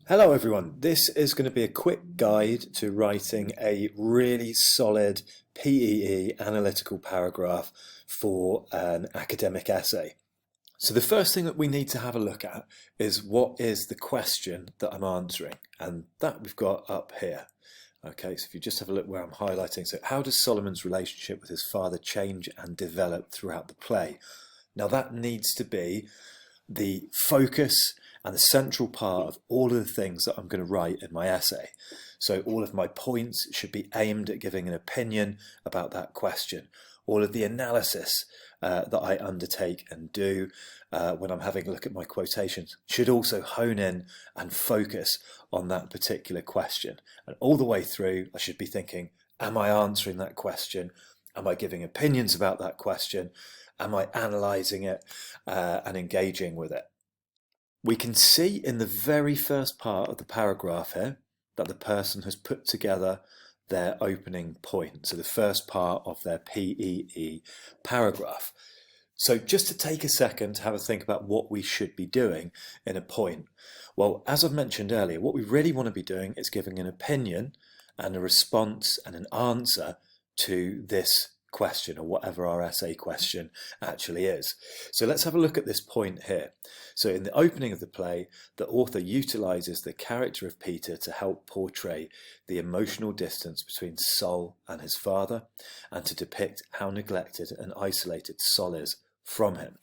Hello everyone, this is going to be a quick guide to writing a really solid PEE analytical paragraph for an academic essay. So the first thing that we need to have a look at is what is the question that I'm answering, and that we've got up here. Okay, so if you just have a look where I'm highlighting, so how does Solomon's relationship with his father change and develop throughout the play? Now that needs to be the focus and the central part of all of the things that I'm going to write in my essay. So all of my points should be aimed at giving an opinion about that question. All of the analysis that I undertake and do when I'm having a look at my quotations should also hone in and focus on that particular question. And all the way through, I should be thinking, am I answering that question? Am I giving opinions about that question? Am I analysing it and engaging with it? We can see in the very first part of the paragraph here that the person has put together their opening point, so the first part of their PEE paragraph. So just to take a second to have a think about what we should be doing in a point. Well, as I've mentioned earlier, what we really want to be doing is giving an opinion and a response and an answer to this question, or whatever our essay question actually is. So let's have a look at this point here. So in the opening of the play, the author utilises the character of Peter to help portray the emotional distance between Sol and his father, and to depict how neglected and isolated Sol is from him.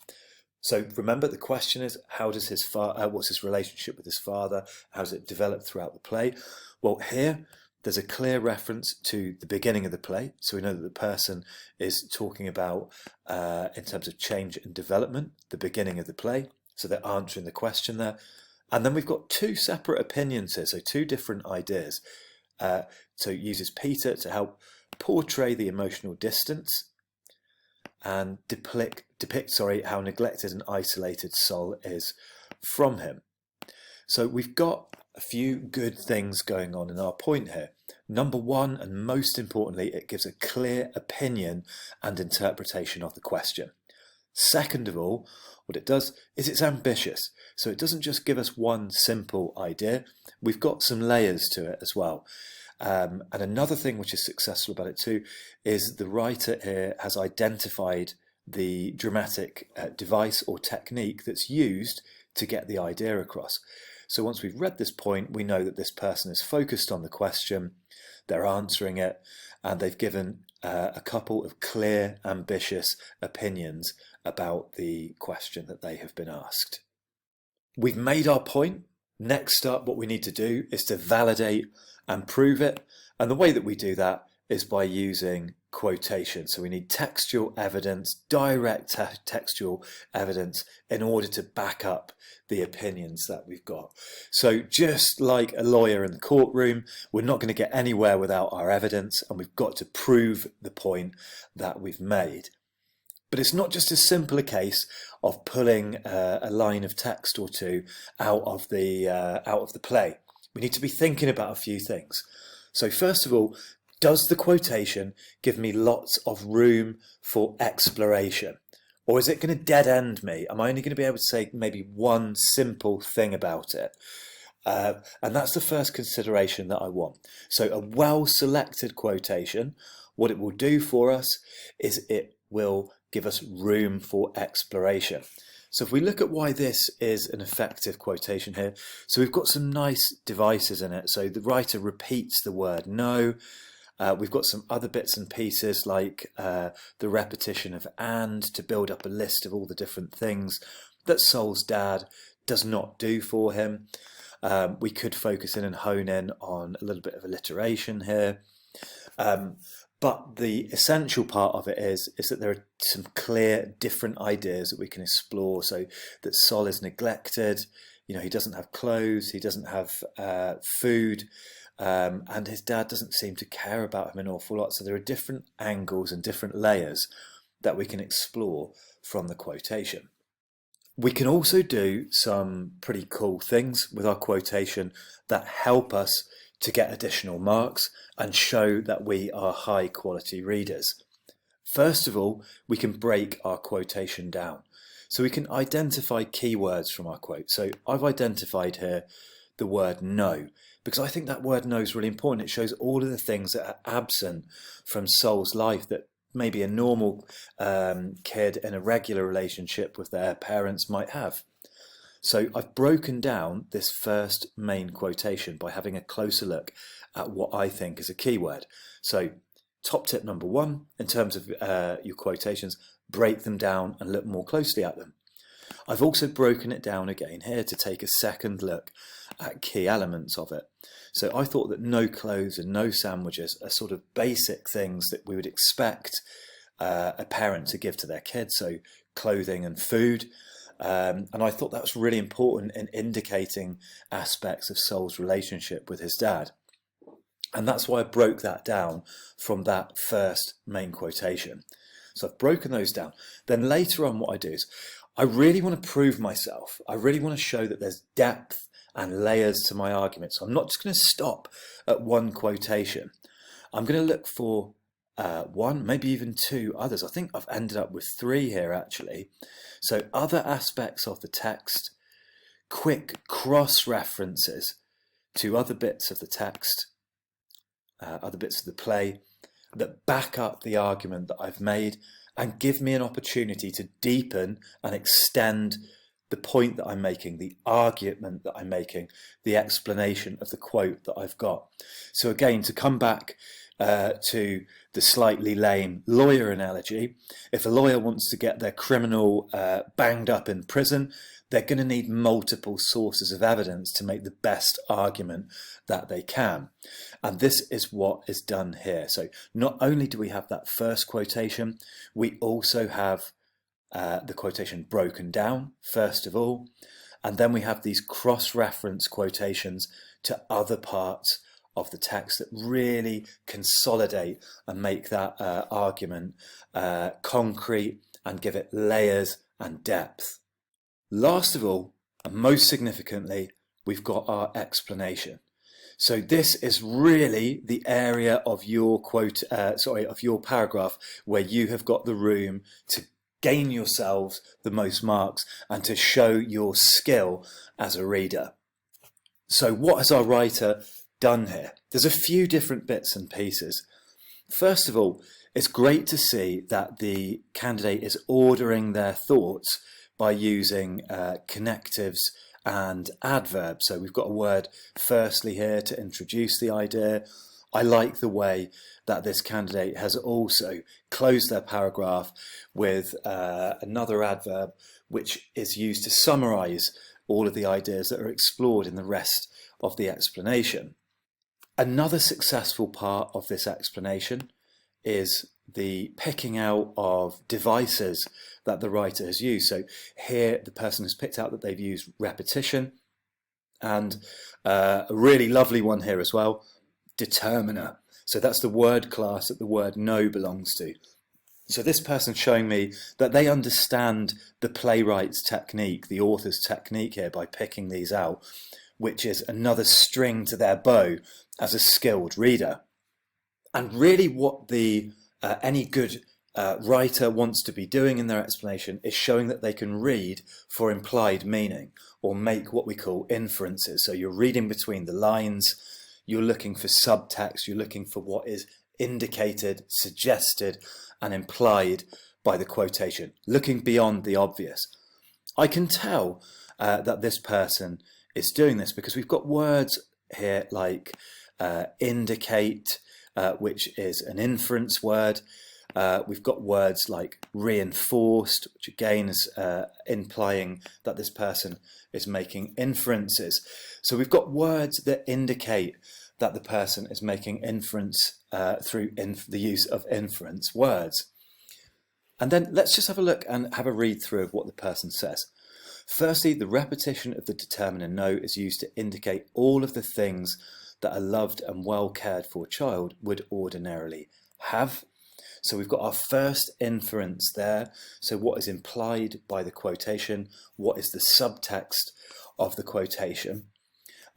So remember, the question is, how does his what's his relationship with his father? How does it develop throughout the play? Well, here there's a clear reference to the beginning of the play, so we know that the person is talking about, in terms of change and development, the beginning of the play, so they're answering the question there. And then we've got two separate opinions here, so two different ideas. So it uses Peter to help portray the emotional distance and depict how neglected and isolated Sol is from him. So we've got a few good things going on in our point here. Number one, and most importantly, it gives a clear opinion and interpretation of the question. Second of all, what it does is it's ambitious. So it doesn't just give us one simple idea. We've got some layers to it as well. And another thing which is successful about it too is the writer here has identified the dramatic device or technique that's used to get the idea across. So once we've read this point, we know that this person is focused on the question, they're answering it, and they've given a couple of clear, ambitious opinions about the question that they have been asked. We've made our point. Next up, what we need to do is to validate and prove it. And the way that we do that is by using quotation. So we need textual evidence, direct textual evidence, in order to back up the opinions that we've got. So just like a lawyer in the courtroom, we're not going to get anywhere without our evidence, and we've got to prove the point that we've made. But it's not just as simple a case of pulling a line of text or two out of the play. We need to be thinking about a few things. So first of all, does the quotation give me lots of room for exploration? Or is it going to dead end me? Am I only going to be able to say maybe one simple thing about it? And that's the first consideration that I want. So a well-selected quotation, what it will do for us is it will give us room for exploration. So if we look at why this is an effective quotation here, so we've got some nice devices in it. So the writer repeats the word no. We've got some other bits and pieces like the repetition of and to build up a list of all the different things that Sol's dad does not do for him. We could focus in and hone in on a little bit of alliteration here. But the essential part of it is that there are some clear different ideas that we can explore. So that Sol is neglected, he doesn't have clothes, he doesn't have food, and his dad doesn't seem to care about him an awful lot. So there are different angles and different layers that we can explore from the quotation. We can also do some pretty cool things with our quotation that help us to get additional marks and show that we are high quality readers. First of all, we can break our quotation down. So we can identify keywords from our quote. So I've identified here the word no, because I think that word no is really important. It shows all of the things that are absent from Sol's life that maybe a normal kid in a regular relationship with their parents might have. So I've broken down this first main quotation by having a closer look at what I think is a keyword. So top tip number one, in terms of your quotations, break them down and look more closely at them. I've also broken it down again here to take a second look at key elements of it. So I thought that no clothes and no sandwiches are sort of basic things that we would expect a parent to give to their kids, so clothing and food. And I thought that was really important in indicating aspects of Sol's relationship with his dad. And that's why I broke that down from that first main quotation. So I've broken those down. Then later on, what I do is I really want to prove myself. I really want to show that there's depth and layers to my argument. So I'm not just going to stop at one quotation. I'm going to look for one, maybe even two others. I think I've ended up with three here actually. So other aspects of the text, quick cross references to other bits of the text, other bits of the play that back up the argument that I've made and give me an opportunity to deepen and extend the point that I'm making, the argument that I'm making, the explanation of the quote that I've got. So again, to come back to the slightly lame lawyer analogy, if a lawyer wants to get their criminal banged up in prison, they're going to need multiple sources of evidence to make the best argument that they can. And this is what is done here. So not only do we have that first quotation, we also have the quotation broken down, first of all, and then we have these cross-reference quotations to other parts of the text that really consolidate and make that argument concrete and give it layers and depth. Last of all, and most significantly, we've got our explanation. So this is really the area of your of your paragraph where you have got the room to gain yourselves the most marks and to show your skill as a reader. So what has our writer done here? There's a few different bits and pieces. First of all, it's great to see that the candidate is ordering their thoughts by using connectives and adverbs. So we've got a word firstly here to introduce the idea. I like the way that this candidate has also closed their paragraph with another adverb which is used to summarize all of the ideas that are explored in the rest of the explanation. Another successful part of this explanation is the picking out of devices that the writer has used. So here the person has picked out that they've used repetition, and a really lovely one here as well, determiner. So that's the word class that the word no belongs to. So this person's showing me that they understand the playwright's technique, the author's technique here by picking these out, which is another string to their bow as a skilled reader. And really what the any good writer wants to be doing in their explanation is showing that they can read for implied meaning or make what we call inferences. So you're reading between the lines, you're looking for subtext, you're looking for what is indicated, suggested and implied by the quotation, looking beyond the obvious. I can tell that this person is doing this because we've got words here like indicate, which is an inference word. We've got words like reinforced, which again is implying that this person is making inferences. So we've got words that indicate that the person is making inference through the use of inference words. And then let's just have a look and have a read through of what the person says. Firstly, the repetition of the determiner no is used to indicate all of the things that a loved and well cared for child would ordinarily have. So we've got our first inference there. So what is implied by the quotation? What is the subtext of the quotation?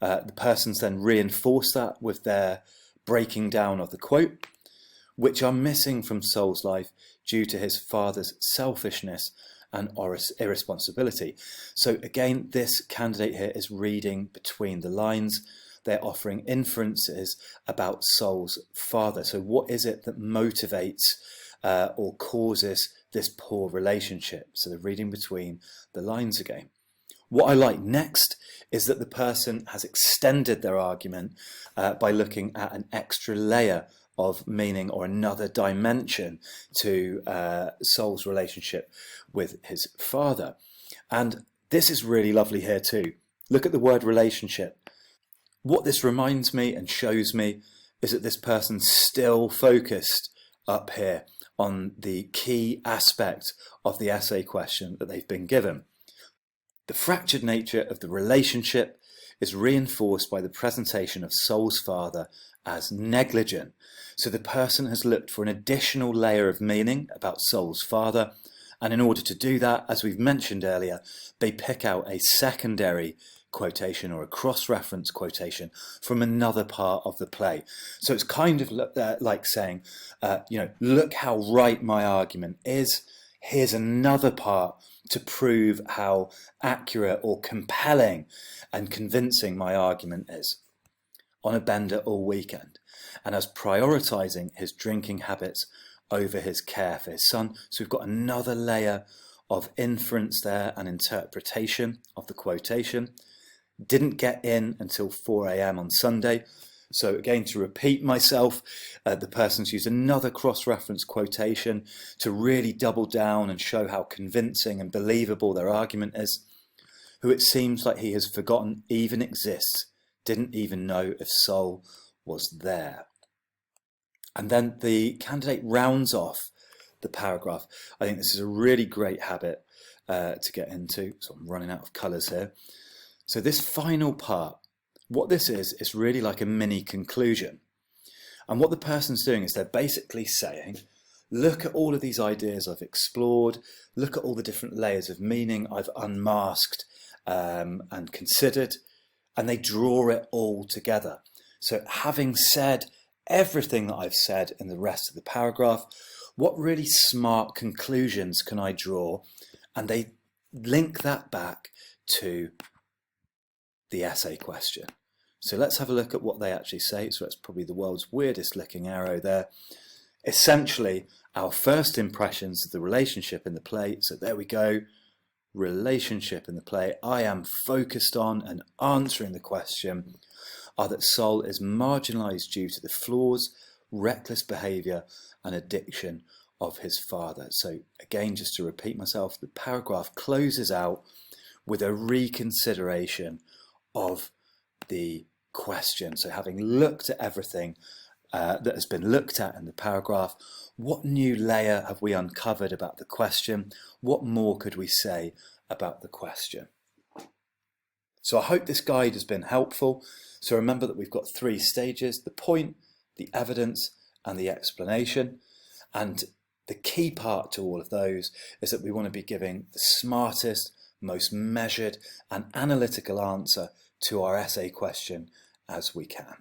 The person's then reinforced that with their breaking down of the quote, which are missing from Sol's life due to his father's selfishness and irresponsibility. So again, this candidate here is reading between the lines. They're offering inferences about Sol's father. So what is it that motivates or causes this poor relationship? So they're reading between the lines again. What I like next is that the person has extended their argument by looking at an extra layer of meaning or another dimension to Sol's relationship with his father. And this is really lovely here too. Look at the word relationship. What this reminds me and shows me is that this person's still focused up here on the key aspect of the essay question that they've been given. The fractured nature of the relationship is reinforced by the presentation of Sol's father as negligent. So the person has looked for an additional layer of meaning about Sol's father, and in order to do that, as we've mentioned earlier, they pick out a secondary quotation or a cross-reference quotation from another part of the play. So it's kind of like saying, look how right my argument is. Here's another part to prove how accurate or compelling and convincing my argument is. On a bender all weekend, and as prioritising his drinking habits over his care for his son. So we've got another layer of inference there and interpretation of the quotation. Didn't get in until 4 a.m. on Sunday. So again, to repeat myself, the person's used another cross-reference quotation to really double down and show how convincing and believable their argument is. Who it seems like he has forgotten even exists, didn't even know if Sol was there. And then the candidate rounds off the paragraph. I think this is a really great habit to get into. So I'm running out of colours here. So this final part, what this is really like a mini conclusion. And what the person's doing is they're basically saying, look at all of these ideas I've explored, look at all the different layers of meaning I've unmasked and considered, and they draw it all together. So having said everything that I've said in the rest of the paragraph, what really smart conclusions can I draw? And they link that back to the essay question. So let's have a look at what they actually say. So that's probably the world's weirdest looking arrow there. Essentially, our first impressions of the relationship in the play. So there we go. Relationship in the play I am focused on and answering the question are that Sol is marginalised due to the flaws, reckless behaviour and addiction of his father. So again, just to repeat myself, the paragraph closes out with a reconsideration of the question. So having looked at everything that has been looked at in the paragraph, what new layer have we uncovered about the question? What more could we say about the question? So I hope this guide has been helpful. So remember that we've got 3 stages: the point, the evidence, and the explanation. And the key part to all of those is that we want to be giving the smartest, most measured and analytical answer to our essay question as we can.